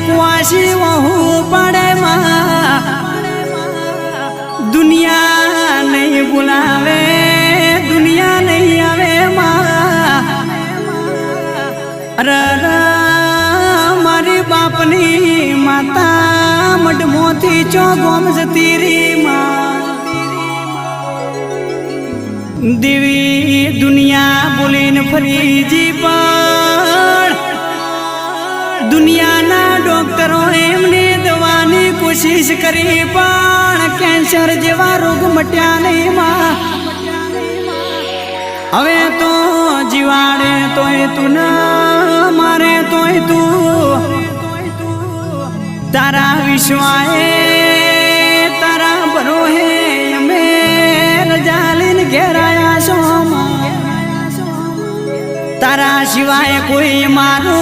कुआशी वहू पड़े माँ दुनिया नहीं बुलावे दुनिया नहीं आवे माँ अरे मारी बापनी माता मडमोती चौगोम जतीरी माँ देवी दुनिया बोलीन फरीजी पर दुनिया ना डॉक्टरों एमने दवानी कोशिश करी पण कैंसर जेवा रोग मट्या नहीं मां हवे तो जीवाड़े तोय तू ना मारे तोय तू तारा विश्वाए तारा भरो है जालिन घेराया सोमा तारा सिवाय कोई मारू